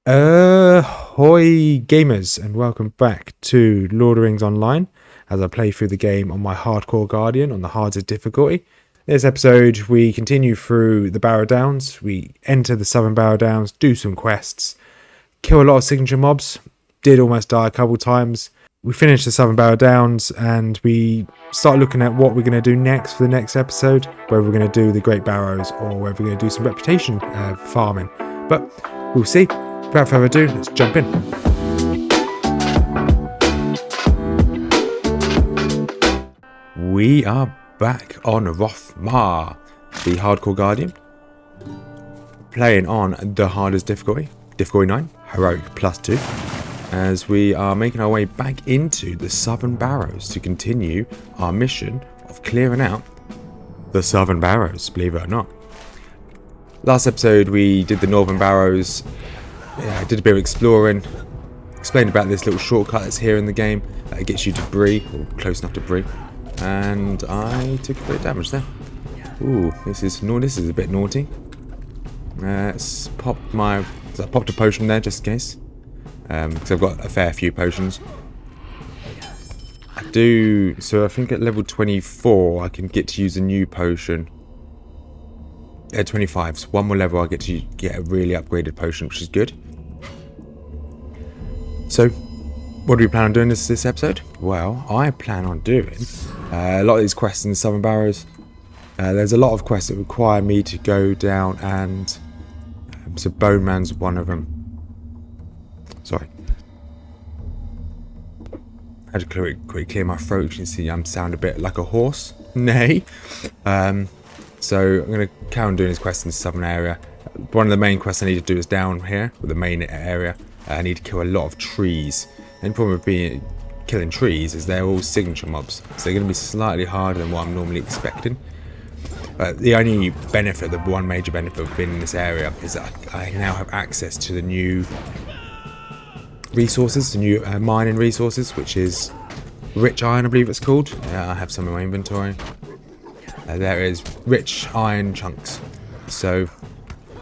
Hoi gamers, and welcome back to Lord of the Rings Online as I play through the game on my hardcore guardian on the hardest difficulty. In this episode, we continue through the Barrow Downs. We enter the Southern Barrow Downs, do some quests, kill a lot of signature mobs, did almost die a couple times. We finish the Southern Barrow Downs and we start looking at what we're going to do next for the next episode, whether we're going to do the Great Barrows or whether we're going to do some reputation farming. But we'll see. Without further ado, let's jump in. We are back on Rothmar, the hardcore guardian, playing on the hardest difficulty, difficulty 9, heroic +2, as we are making our way back into the Southern Barrows to continue our mission of clearing out the Southern Barrows, believe it or not. Last episode we did the Northern Barrows. I did a bit of exploring, explained about this little shortcut that's here in the game that gets you to Bree, or close enough to Bree, and I took a bit of damage there. Ooh, this is a bit naughty. Let's pop I popped a potion there just in case, because I've got a fair few potions. So I think at level 24 I can get to use a new potion. At 25, so one more level I get to get a really upgraded potion, which is good. So, what do we plan on doing this episode? Well, I plan on doing a lot of these quests in the Southern Barrows. There's a lot of quests that require me to go down and... so Bone Man's one of them. Sorry. I had to quickly clear my throat. You can see I sound a bit like a horse. Nay. So I'm going to carry on doing this quest in the southern area. One of the main quests I need to do is down here, with the main area. I need to kill a lot of trees. And the problem with killing trees is they're all signature mobs. So they're going to be slightly harder than what I'm normally expecting. The only benefit, the one major benefit of being in this area is that I now have access to the new resources, the new mining resources, which is rich iron, I believe it's called. I have some in my inventory. There is rich iron chunks. So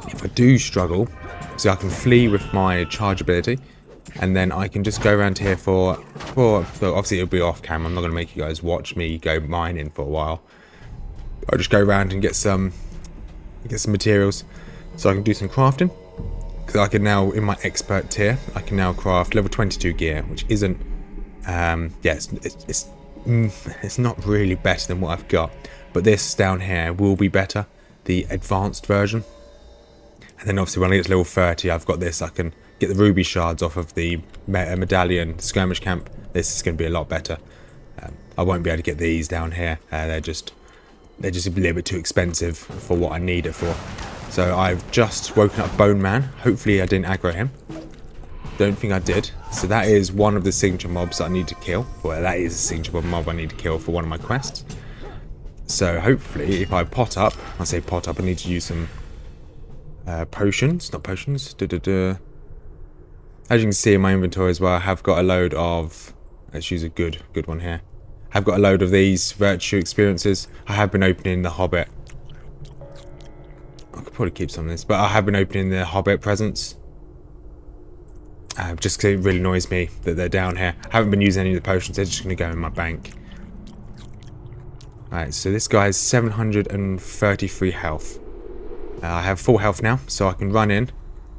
if I do struggle, so I can flee with my charge ability, and then I can just go around here for obviously it'll be off camera. I'm not going to make you guys watch me go mining for a while. I'll just go around and get some materials so I can do some crafting. Because I can now, in my expert tier, I can now craft level 22 gear, which isn't it's not really better than what I've got. But this down here will be better, the advanced version. And then obviously when I get to level 30, I've got this. I can get the ruby shards off of the medallion skirmish camp. This is going to be a lot better. I won't be able to get these down here. They're just a little bit too expensive for what I need it for. So I've just woken up Bone Man. Hopefully I didn't aggro him. Don't think I did. So that is one of the signature mobs that I need to kill. Well, that is a signature mob I need to kill for one of my quests. So hopefully, if I pot up, I need to use some potions, not potions. As you can see in my inventory as well, I have got a load of. Let's use a good one here. I've got a load of these virtue experiences. I have been opening the Hobbit. I could probably keep some of this, but I have been opening the Hobbit presents. Just because it really annoys me that they're down here. I haven't been using any of the potions. They're just going to go in my bank. Alright, so this guy has 733 health. I have full health now, so I can run in,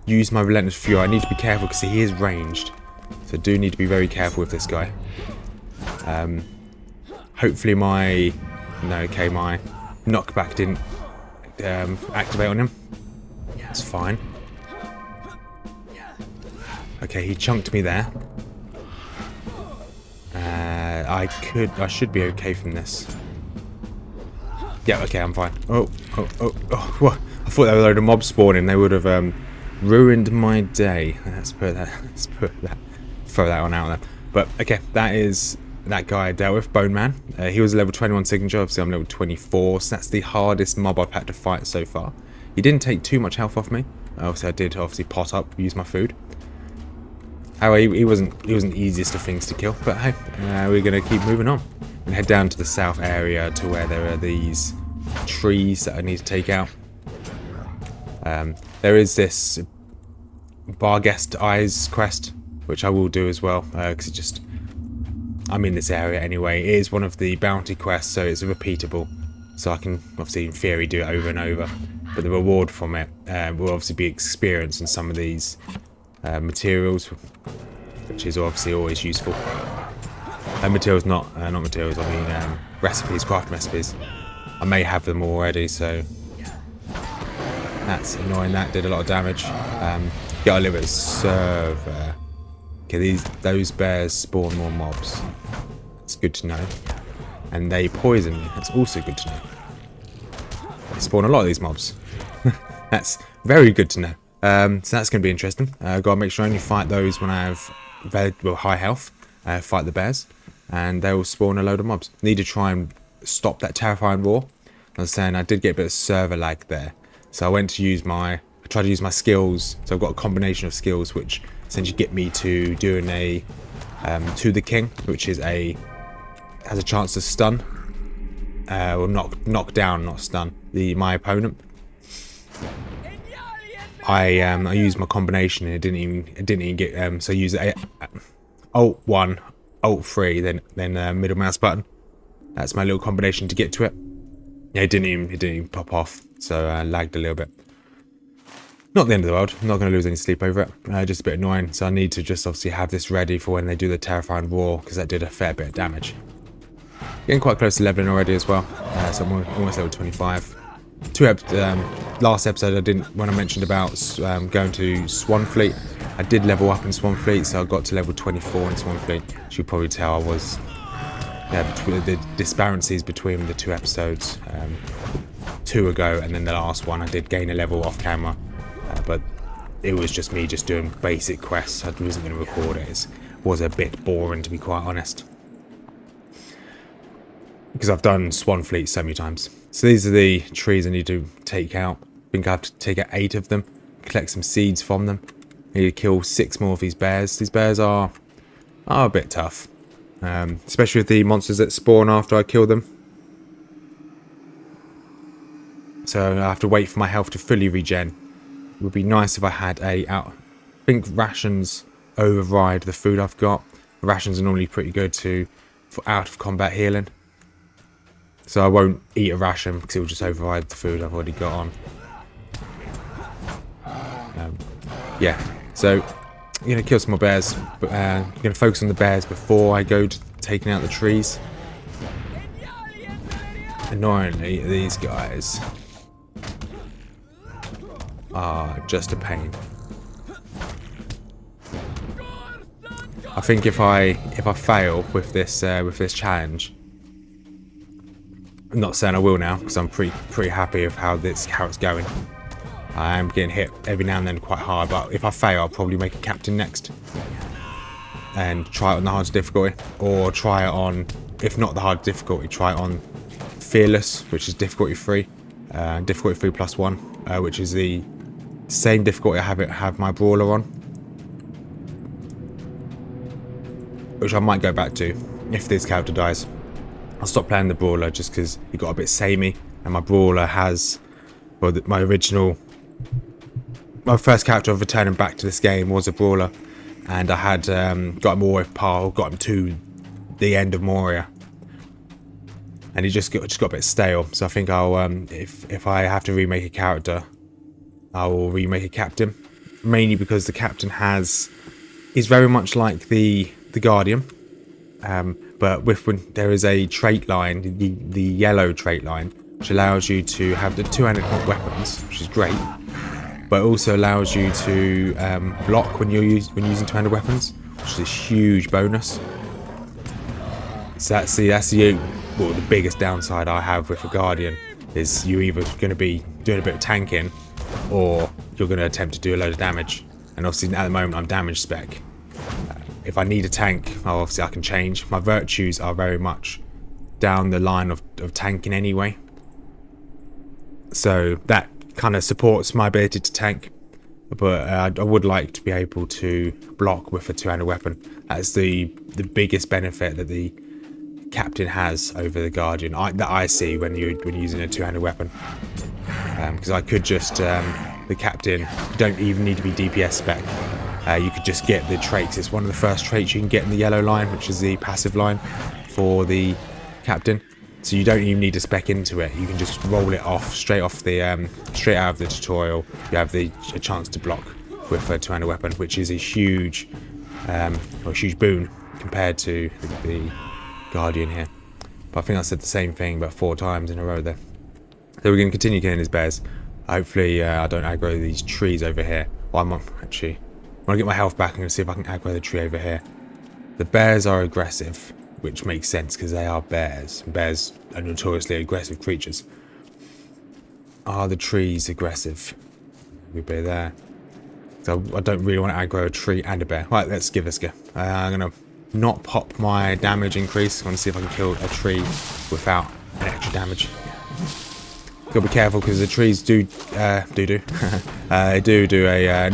use my Relentless Fury. I need to be careful because he is ranged. So I do need to be very careful with this guy. Hopefully my knockback didn't activate on him. It's fine. Okay, he chunked me there. I should be okay from this. Yeah, okay, I'm fine. Oh, what? I thought there were a load of mobs spawning. They would have ruined my day. Throw that one out there. But, okay, that is that guy I dealt with, Bone Man. He was a level 21 signature. Obviously, I'm level 24, so that's the hardest mob I've had to fight so far. He didn't take too much health off me. Obviously, I did pot up, use my food. However, he wasn't the easiest of things to kill. But, hey, we're going to keep moving on. And head down to the south area to where there are these trees that I need to take out. There is this Barghest Eyes quest, which I will do as well, because it just, I'm in this area anyway. It is one of the bounty quests, so it's repeatable, so I can obviously in theory do it over and over, but the reward from it will obviously be experience in some of these materials, which is obviously always useful. And materials, not materials, I mean recipes, craft recipes. I may have them already, so that's annoying. That did a lot of damage. Got a little bit of serve there. Okay, those bears spawn more mobs. That's good to know. And they poison me. That's also good to know. They spawn a lot of these mobs. That's very good to know. So that's going to be interesting. Got to make sure I only fight those when I have high health. Fight the bears, and they will spawn a load of mobs. Need to try and stop that terrifying roar. I was saying I did get a bit of server lag there, so I went to use I tried to use my skills. So I've got a combination of skills which essentially get me to doing a to the king, which is has a chance to stun or knock down, not stun my opponent. I used my combination and it didn't even get so I used Alt 1, Alt 3, then middle mouse button. That's my little combination to get to it. Yeah, it didn't even pop off, so I lagged a little bit. Not the end of the world. I'm not going to lose any sleep over it. Just a bit annoying, so I need to just obviously have this ready for when they do the terrifying roar, because that did a fair bit of damage. Getting quite close to leveling already as well, so I'm almost level 25. Last episode when I mentioned about going to Swanfleet, I did level up in Swanfleet, so I got to level 24 in Swanfleet. As you can probably tell, I was between the disparities between the 2 episodes, 2 ago and then the last one. I did gain a level off camera, but it was just me just doing basic quests. I wasn't going to record it. It was a bit boring, to be quite honest, because I've done Swanfleet so many times. So these are the trees I need to take out. I think I have to take out 8 of them, collect some seeds from them. I need to kill 6 more of these bears. These bears are a bit tough, especially with the monsters that spawn after I kill them. So I have to wait for my health to fully regen. It would be nice if I had I think rations override the food I've got. Rations are normally pretty good for out of combat healing. So I won't eat a ration because it will just override the food I've already got on. Yeah, so I'm going to kill some more bears. But I'm going to focus on the bears before I go to taking out the trees. Annoyingly, these guys are just a pain. I think if I fail with this challenge, I'm not saying I will now because I'm pretty happy with how it's going. I am getting hit every now and then quite hard, but if I fail, I'll probably make a captain next and try it on the hardest difficulty, or try it on, if not the hard difficulty, try it on fearless, which is difficulty 3, difficulty 3 plus 1, which is the same difficulty I have my brawler on, which I might go back to if this character dies. I'll stop playing the brawler just because he got a bit samey, and my brawler has, well, my first character of returning back to this game was a brawler, and I had got him all with par, got him to the end of Moria, and he just got a bit stale. So I think I'll if I have to remake a character, I will remake a captain, mainly because the captain is very much like the Guardian, but when there is a trait line, the yellow trait line, which allows you to have the 2-handed weapons, which is great, but also allows you to block when using 2-handed weapons, which is a huge bonus. So that's the biggest downside I have with a Guardian, is you're either going to be doing a bit of tanking, or you're going to attempt to do a load of damage. And obviously at the moment I'm damage spec. If I need a tank, obviously I can change. My virtues are very much down the line of tanking anyway, so that kind of supports my ability to tank, but I would like to be able to block with a 2-handed weapon. That's the biggest benefit that the captain has over the Guardian that I see when you're using a 2-handed weapon, because I could just the the captain, you don't even need to be DPS spec. You could just get the traits. It's one of the first traits you can get in the yellow line, which is the passive line for the captain. So you don't even need to spec into it. You can just roll it off straight off the straight out of the tutorial. You have a chance to block with a two-handed weapon, which is a huge boon compared to the Guardian here. But I think I said the same thing about 4 times in a row there. So we're going to continue killing these bears. Hopefully I don't aggro these trees over here. Well, I'm actually, when I get my health back, I'm going to see if I can aggro the tree over here. The bears are aggressive, which makes sense because they are bears. Bears are notoriously aggressive creatures. Are the trees aggressive? We'll be there. So I don't really want to aggro a tree and a bear. Right, let's give this a go. I'm going to not pop my damage increase. I want to see if I can kill a tree without an extra damage. Gotta be careful because the trees do they do a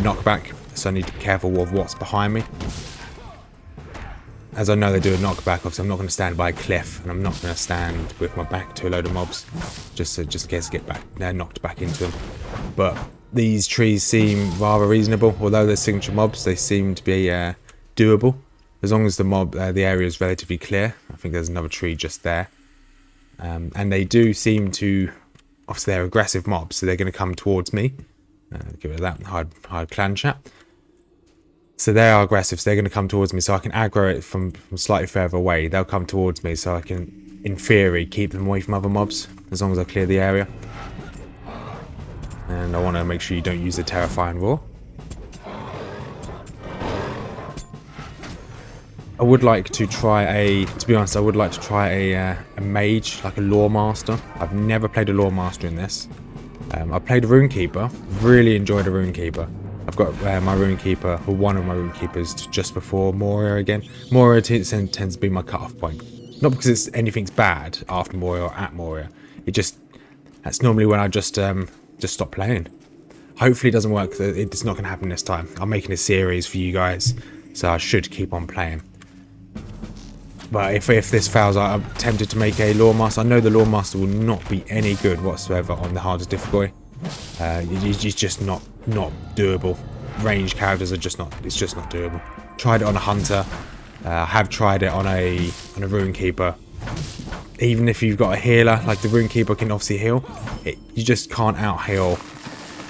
knockback, so I need to be careful of what's behind me. As I know they do a knockback, obviously I'm not going to stand by a cliff, and I'm not going to stand with my back to a load of mobs, just in case I get knocked back into them. But these trees seem rather reasonable, although they're signature mobs. They seem to be doable as long as the area is relatively clear. I think there's another tree just there, and they do seem to. Obviously, they're aggressive mobs, so they're going to come towards me. Give it that hard clan chat. So they are aggressive, so they're going to come towards me, so I can aggro it from slightly further away. They'll come towards me, so I can, in theory, keep them away from other mobs, as long as I clear the area. And I want to make sure you don't use the Terrifying Roar. I would like to try to be honest, I would like to try a mage, like a lore master. I've never played a lore master in this. I played a rune keeper, really enjoyed a rune keeper. I've got my rune keeper, or one of my rune keepers, just before Moria again. Moria tends to be my cut-off point. Not because anything's bad after Moria or at Moria. That's normally when I just stop playing. Hopefully it doesn't work. It's not going to happen this time. I'm making a series for you guys, so I should keep on playing. But if this fails, I'm tempted to make a Lore Master. I know the Lore Master will not be any good whatsoever on the hardest difficulty. It's just not doable. Range characters are just not. It's just not doable. Tried it on a Hunter. I have tried it on a Rune Keeper. Even if you've got a healer, like the Rune Keeper can obviously heal, you just can't out heal,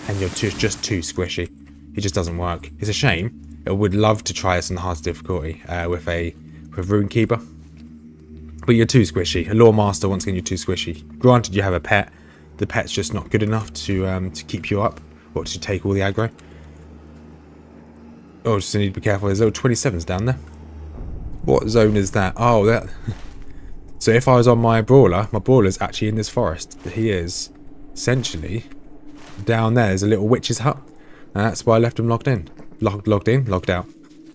and you're just too squishy. It just doesn't work. It's a shame. I would love to try this on the hardest difficulty with Rune Keeper, but you're too squishy. A Lore Master, once again, you're too squishy. Granted, you have a pet. The pet's just not good enough to keep you up or to take all the aggro. Oh, just need to be careful. There's little 27s down there. What zone is that? Oh, that. So if I was on my brawler's actually in this forest. He is essentially down there. There's a little witch's hut, and that's why I left him logged in. Logged out.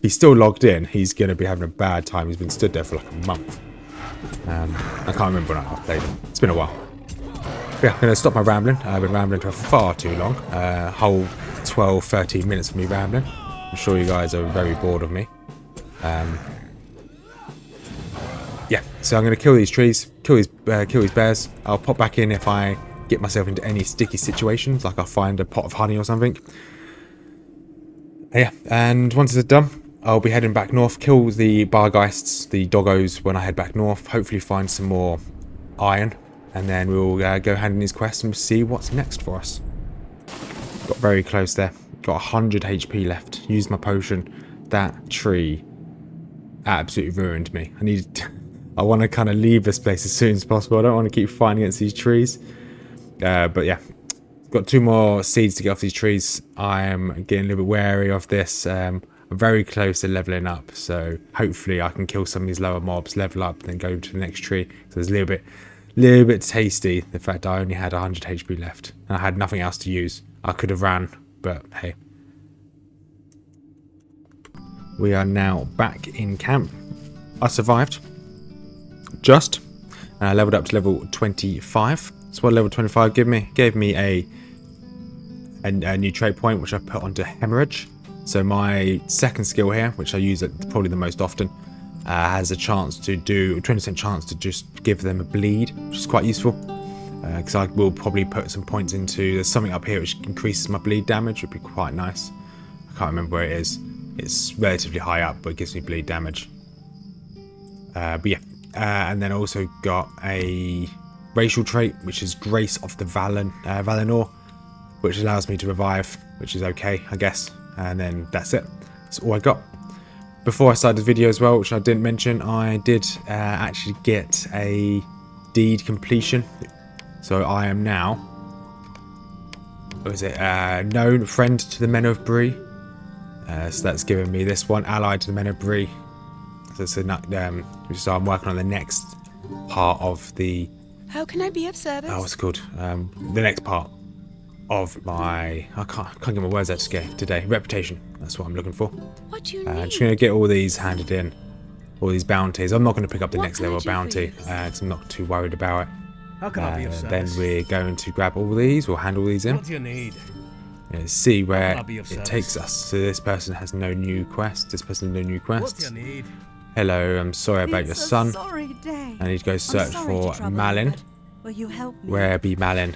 He's still logged in. He's going to be having a bad time. He's been stood there for like a month. I can't remember when I played him. It's been a while. But yeah, I'm going to stop my rambling. I've been rambling for far too long. Whole 12, 13 minutes of me rambling. I'm sure you guys are very bored of me. Yeah, so I'm going to kill these trees, kill these bears. I'll pop back in if I get myself into any sticky situations, like I'll find a pot of honey or something. Yeah, and once it's done, I'll be heading back north, kill the bargeists, the doggos, when I head back north. Hopefully find some more iron, and then we'll go hand in these quests and see what's next for us. Got very close there. Got 100 HP left. Used my potion. That tree absolutely ruined me. I want to kind of leave this place as soon as possible. I don't want to keep fighting against these trees. But yeah. Got 2 more seeds to get off these trees. I am getting a little bit wary of this. I'm very close to leveling up, so hopefully I can kill some of these lower mobs, level up, then go to the next tree. So it's a little bit tasty, the fact I only had 100 HP left, and I had nothing else to use. I could have ran, but hey. We are now back in camp. I survived. Just. And I leveled up to level 25. So what level 25 gave me a new trait point, which I put onto hemorrhage. So my second skill here, which I use probably the most often, has a chance to do 20% chance to just give them a bleed, which is quite useful. because I will probably put some points into. There's something up here which increases my bleed damage. Would be quite nice. I can't remember where it is. It's relatively high up, but it gives me bleed damage. But yeah, and then I also got a racial trait, which is Grace of the Valinor, which allows me to revive, which is okay, I guess. And then that's it. That's all I got. Before I started the video as well, which I didn't mention, I did actually get a deed completion. So I am now, what is it, known friend to the Men of Bree. So that's given me this one, allied to the Men of Bree. So I'm working on the next part of the... How can I be of service? Oh, what's it called? The next part of my... I can't get my words out today. Reputation. That's what I'm looking for. What do you need? I'm just going to get all these handed in. All these bounties. I'm not going to pick up the next level bounty because I'm not too worried about it. How can I be of Then service? we're going to grab all these. We'll hand all these in. What do you need? See where How can I be of it service? takes us. So this person has no new quest. This person has no new What quests. do you need? Hello, I'm sorry about your It's a son. sorry day. I need to go I'm search sorry for to trouble you, Malin. but will you help me? Where be Malin?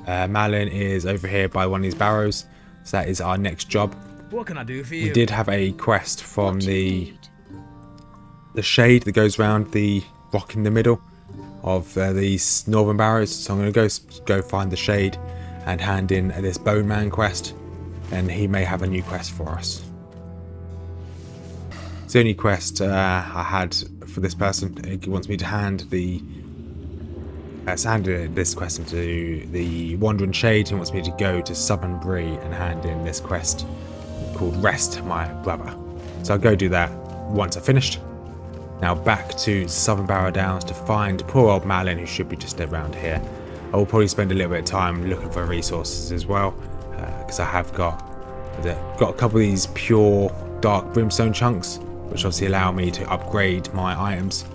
Malin is over here by one of these barrows. So that is our next job. What can I do for you? We did have a quest from What do you need? the shade that goes around the rock in the middle of these northern barrows. So I'm going to go find the shade and hand in this Bone Man quest, and he may have a new quest for us. It's the only quest I had for this person. He wants me to hand this quest into the Wandering Shade. He wants me to go to Southern Barrow and hand in this quest called Rest My Brother. So I'll go do that once I've finished. Now back to Southern Barrow Downs to find poor old Malin, who should be just around here. I will probably spend a little bit of time looking for resources as well, because I have got a couple of these pure dark brimstone chunks, which obviously allow me to upgrade my items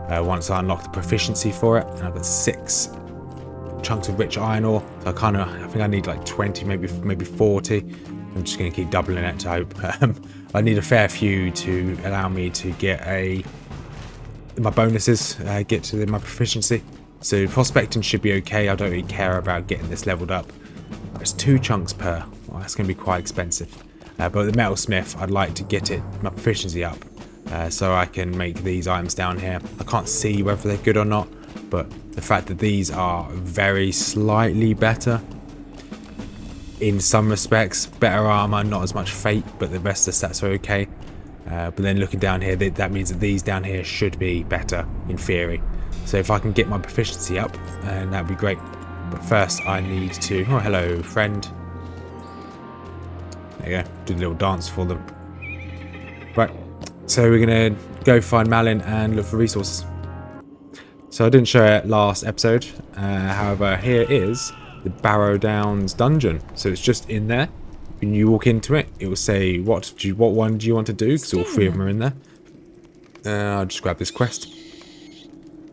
once I unlock the proficiency for it. And I've got 6 chunks of rich iron ore. So I think I need like 20, maybe 40. I'm just going to keep doubling it to hope. I need a fair few to allow me to get my bonuses, get to my proficiency. So prospecting should be okay. I don't really care about getting this leveled up. There's 2 chunks per. Well, that's going to be quite expensive. But the metalsmith, I'd like to get my proficiency up so I can make these items down here. I can't see whether they're good or not, but the fact that these are very slightly better in some respects, better armor, not as much fate, but the rest of the stats are okay. But then looking down here, that means that these down here should be better in theory. So if I can get my proficiency up, that'd be great. But first I need to... Oh, hello, friend. There you go. Do a little dance for them. Right. So we're going to go find Malin and look for resources. So I didn't show it last episode. However, here is the Barrow Downs dungeon. So it's just in there. When you walk into it, it will say, what one do you want to do? Because all 3 of them are in there. I'll just grab this quest.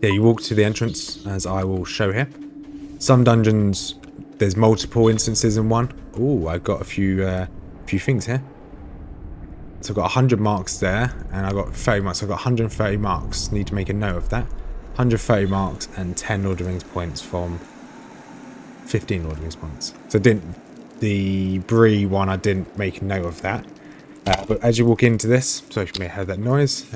Yeah, you walk to the entrance, as I will show here. Some dungeons, there's multiple instances in one. Oh, I've got a few things here. So I've got 100 marks there, and I've got 30 marks. So I've got 130 marks. Need to make a note of that. 130 marks and 10 Lord of the Rings points from 15 Lord of the Rings points. So the Bree one, I didn't make a note of that. But as you walk into this, sorry if you may have heard that noise.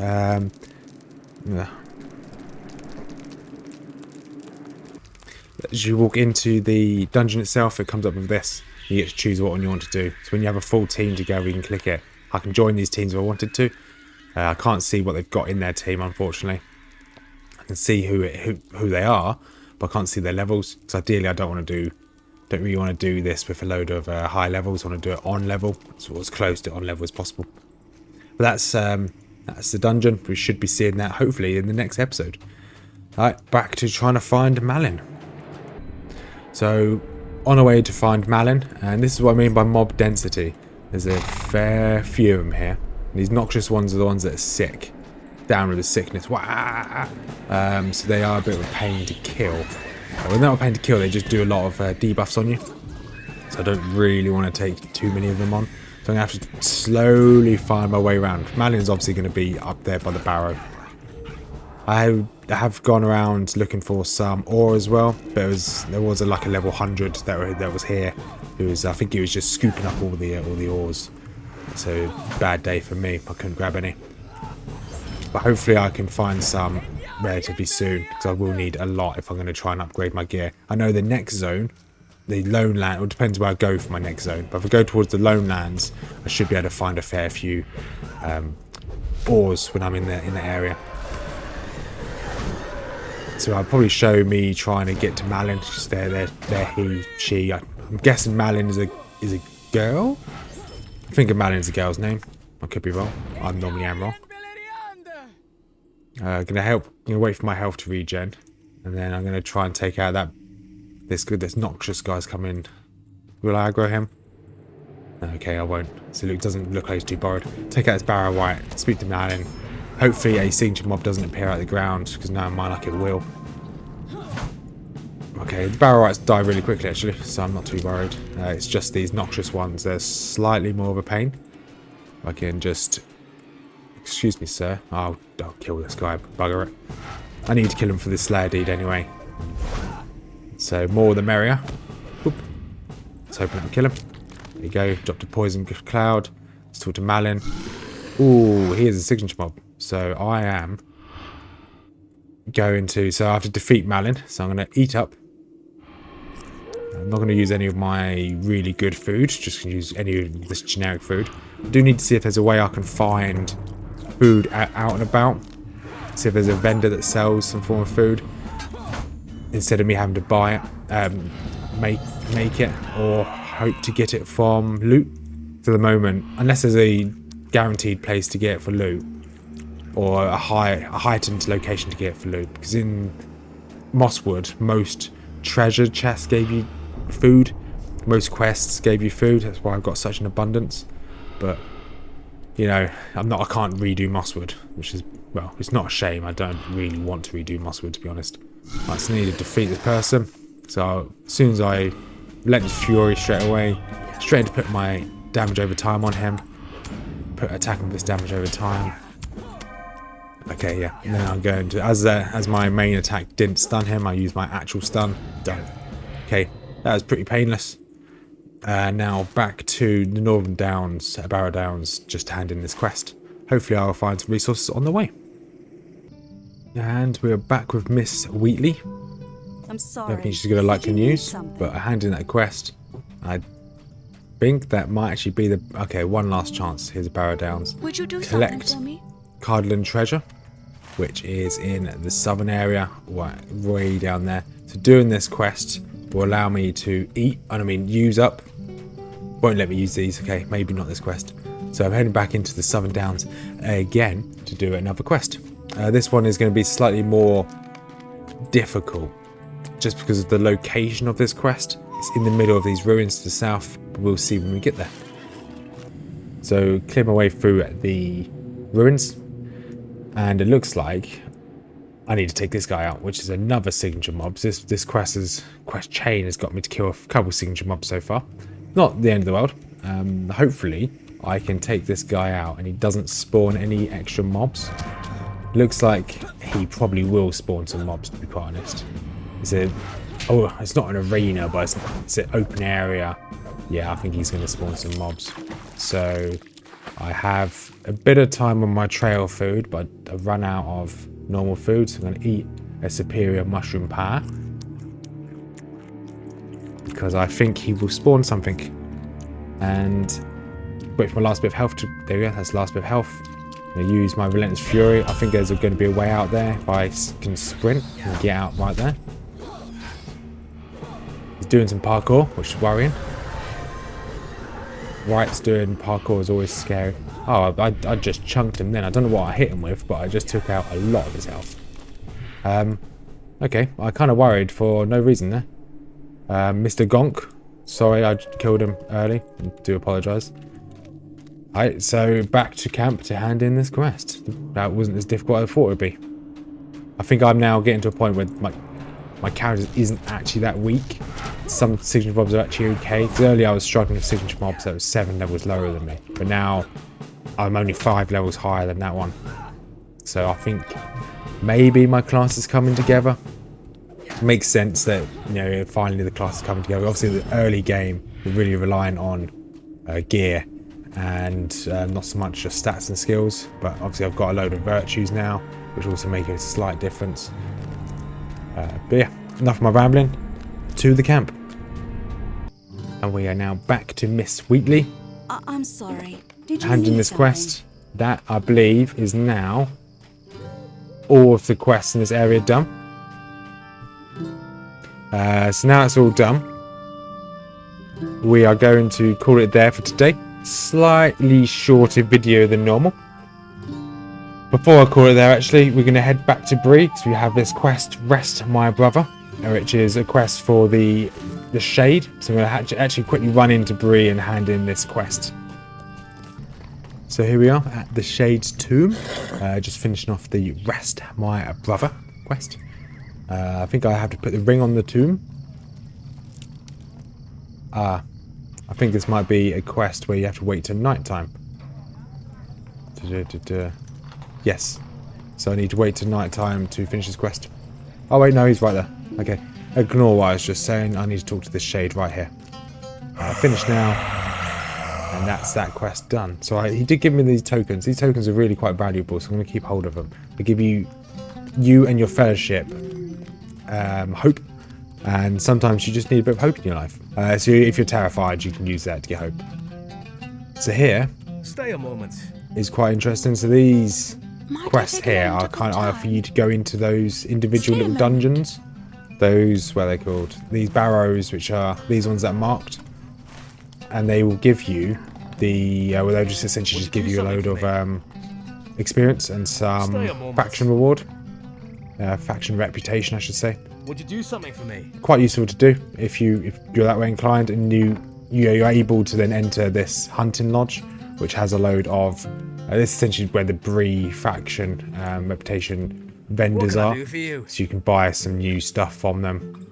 As you walk into the dungeon itself, it comes up with this. You get to choose what one you want to do. So when you have a full team together, you can click it. I can join these teams if I wanted to. I can't see what they've got in their team, unfortunately. I can see who they are, but I can't see their levels. So ideally, I don't really want to do this with a load of high levels. I want to do it on level, so as close to on level as possible. But that's the dungeon. We should be seeing that hopefully in the next episode. All right, back to trying to find Malin. So on our way to find Malin, and this is what I mean by mob density. There's a fair few of them here. And these noxious ones are the ones that are sick, down with the sickness. So they are a bit of a pain to kill. When they're not a pain to kill, they just do a lot of debuffs on you. So I don't really want to take too many of them on. So I'm going to have to slowly find my way around. Malin's obviously going to be up there by the barrow. I have gone around looking for some ore as well, but there was like a level 100 that was here. I think he was just scooping up all the ores. So bad day for me. I couldn't grab any. But hopefully I can find some relatively soon, because I will need a lot if I'm going to try and upgrade my gear. I know the next zone, the lone land, it depends where I go for my next zone, but if I go towards the lone lands, I should be able to find a fair few ores when I'm in the area. So I'll probably show me trying to get to Malin. Just there, he, she. I'm guessing Malin is a girl. I think Malin's a girl's name. I could be wrong. I normally am wrong. Gonna wait for my health to regen, and then I'm gonna try and take out this noxious guy's coming. Will I aggro him? Okay, I won't. So it doesn't look like he's too borrowed. Take out his Barrow Wight, speak to Malin. Hopefully a signature mob doesn't appear out of the ground, because now mine like it will. Okay, the Barrow Wights die really quickly actually, so I'm not too worried. It's just these noxious ones. They're slightly more of a pain. I can just... Excuse me, sir. I'll kill this guy, bugger it. I need to kill him for this Slayer deed anyway. So more the merrier. Boop. Let's open up and kill him. There you go. Dropped a poison cloud. Let's talk to Malin. Ooh, he is a signature mob. So I am going to... So I have to defeat Malin. So I'm going to eat up. I'm not going to use any of my really good food. Just going to use any of this generic food. I do need to see if there's a way I can find food out and about. See if there's a vendor that sells some form of food, instead of me having to buy it, make it, or hope to get it from loot. For the moment, unless there's a guaranteed place to get it for loot, or a heightened location to get it for loot, because in Mosswood most treasure chests gave you food, most quests gave you food. That's why I've got such an abundance. But you know, I can't redo Mosswood, which is, well, it's not a shame. I don't really want to redo Mosswood, to be honest. I just need to defeat this person. So as soon as I Relentless Fury straight away, straight to put my damage over time on him, put attack with this damage over time. Okay, yeah. And then I'm going to, as my main attack didn't stun him, I use my actual stun. Done. Okay, that was pretty painless. Now back to the Northern Downs, Barrow Downs, just to hand in this quest. Hopefully I'll find some resources on the way. And we're back with Miss Wheatley. I'm sorry. I don't think she's going to like the news, but I hand in that quest. I think that might actually be the... Okay, one last chance. Here's Barrow Downs. Would you do Collect something for me? Cardolan treasure, which is in the southern area, way down there. So doing this quest will allow me to use up. Won't let me use these. Okay, maybe not this quest. So I'm heading back into the Southern Downs again to do another quest. This one is going to be slightly more difficult, just because of the location of this quest. It's in the middle of these ruins to the south, but we'll see when we get there. So clear my way through the ruins, and it looks like I need to take this guy out, which is another signature mob. This quest chain has got me to kill a couple signature mobs so far. Not the end of the world. Hopefully I can take this guy out and he doesn't spawn any extra mobs. Looks like he probably will spawn some mobs, to be quite honest. It's not an arena, but it's an open area. Yeah, I think he's going to spawn some mobs. So I have a bit of time on my trail food, but I've run out of normal food, so I'm going to eat a superior mushroom pie, because I think he will spawn something. And wait for my last bit of health. There we go, that's the last bit of health. I'm going to use my Relentless Fury. I think there's going to be a way out there if I can sprint and get out right there. He's doing some parkour, which is worrying. Wight's doing parkour is always scary. Oh, I just chunked him then. I don't know what I hit him with, but I just took out a lot of his health. Okay, I kind of worried for no reason there. Mr. Gonk. Sorry, I killed him early. I do apologise. Alright, so back to camp to hand in this quest. That wasn't as difficult as I thought it would be. I think I'm now getting to a point where my character isn't actually that weak. Some signature mobs are actually okay. Because earlier I was struggling with signature mobs that was 7 levels lower than me. But now I'm only 5 levels higher than that one. So I think maybe my class is coming together. Makes sense that, you know, finally the class is coming together. Obviously, the early game, we're really relying on gear and not so much just stats and skills. But obviously, I've got a load of virtues now, which also make a slight difference. But yeah, enough of my rambling. To the camp. And we are now back to Miss Wheatley. I'm sorry. Did you Handing need this something? quest. That, I believe, is now all of the quests in this area done. So now it's all done. We are going to call it there for today. Slightly shorter video than normal. Before I call it there, actually, we're going to head back to Bree, because we have this quest, Rest My Brother, which is a quest for the Shade. So I'm going to actually quickly run into Bree and hand in this quest. So here we are at the Shade's tomb, just finishing off the Rest My Brother quest. I think I have to put the ring on the tomb. I think this might be a quest where you have to wait till night time. Yes. So I need to wait till night time to finish this quest. Oh wait, no, he's right there. Okay. Ignore what I was just saying. I need to talk to this Shade right here. Finished now. And that's that quest done. So he did give me these tokens. These tokens are really quite valuable, so I'm going to keep hold of them. They give you and your fellowship hope. And sometimes you just need a bit of hope in your life. So if you're terrified, you can use that to get hope. So here Stay a moment. is quite interesting. So these Might I quests take here a are moment kind of of for time? you to go into those individual Stay a little moment. dungeons. Those, what are they called? These barrows, which are these ones that are marked. And they will give you the, well, they'll just essentially just give you a load of experience and some Stay a moment. faction reward. Faction reputation, I should say. Would you do something for me? Quite useful to do if you're that way inclined, and you're able to then enter this hunting lodge, which has a load of this is essentially where the Bree faction reputation vendors What can are, I do for you? so you can buy some new stuff from them.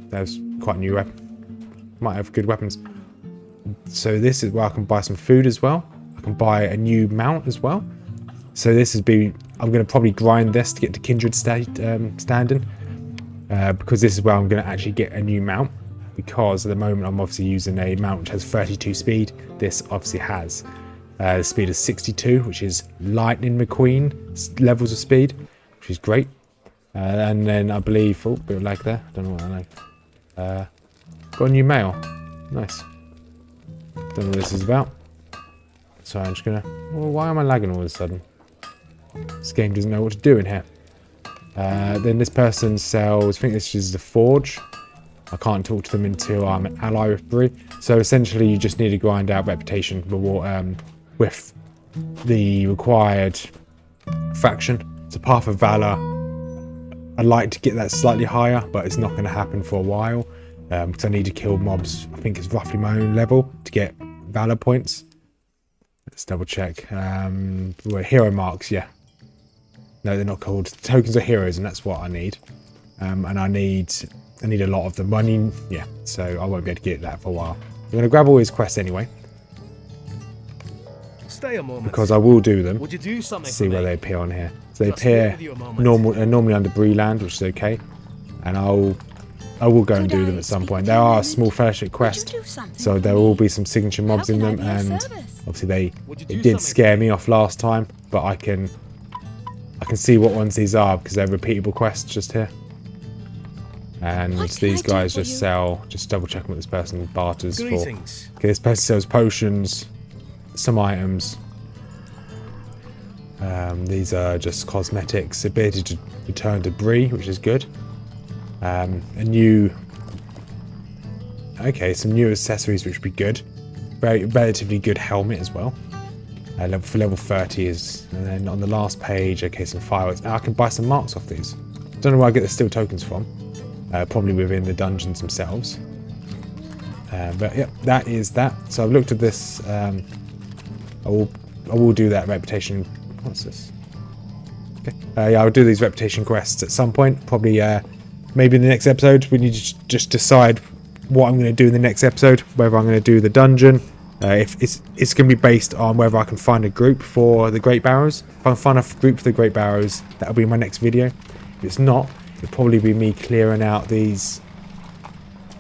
There's quite new weapon, might have good weapons. So this is where I can buy some food as well. I can buy a new mount as well. So this is I'm going to probably grind this to get to Kindred standing. Because this is where I'm going to actually get a new mount, because at the moment I'm obviously using a mount which has 32 speed. This obviously has the speed of 62, which is Lightning McQueen levels of speed, which is great. And then I believe, oh, bit of lag there, don't know what I like. Got a new mail, nice. Don't know what this is about. So I'm just gonna, well, why am I lagging all of a sudden? This game doesn't know what to do in here. Then this person sells, I think this is the Forge. I can't talk to them until I'm an ally with Bree. So essentially you just need to grind out reputation reward with the required faction. It's a Path of Valor. I'd like to get that slightly higher, but it's not going to happen for a while. Because I need to kill mobs, I think it's roughly my own level, to get Valor points. Let's double check. Well, hero marks, yeah. No, they're not called. The tokens are heroes, and that's what I need. And I need a lot of them. I mean, yeah, so I won't be able to get that for a while. I'm going to grab all his quests anyway, Stay a moment. because I will do them. Would you do something See for me? where they appear on here. So they Just stay appear with you a moment. normally under Bree land, which is okay. And I will go and do them at some point. There are a small fellowship quest, do something so for there me? will be some signature mobs How in can them, I be of and service? obviously Would you it do did something scare for me off last time, but I can see what ones these are, because they're repeatable quests just here. And What can these I do guys for just you? sell, just double checking what this person barters for. Greetings. Okay, this person sells potions, some items. These are just cosmetics, ability to return to Bree, which is good. Some new accessories, which would be good. Very relatively good helmet as well. For level 30 is, and then on the last page, okay, some fireworks. I can buy some marks off these. Don't know where I get the steel tokens from. Probably within the dungeons themselves. But yeah, that is that. So I've looked at this. I will do that reputation. What's this? Okay. Yeah, I'll do these reputation quests at some point. Probably, maybe in the next episode. We need to just decide what I'm going to do in the next episode. Whether I'm going to do the dungeon, If it's going to be based on whether I can find a group for the Great Barrows. If I can find a group for the Great Barrows, that'll be my next video. If it's not, it'll probably be me clearing out these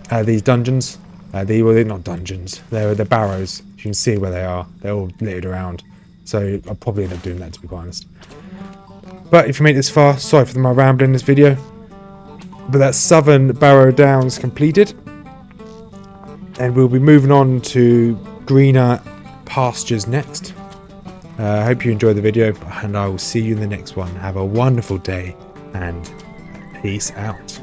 dungeons. They're not dungeons. They're the barrows. You can see where they are. They're all littered around. So I'll probably end up doing that, to be quite honest. But if you made it this far, sorry for my rambling in this video. But that's Southern Barrow Downs completed. And we'll be moving on to greener pastures next. I hope you enjoyed the video, and I will see you in the next one. Have a wonderful day, and peace out.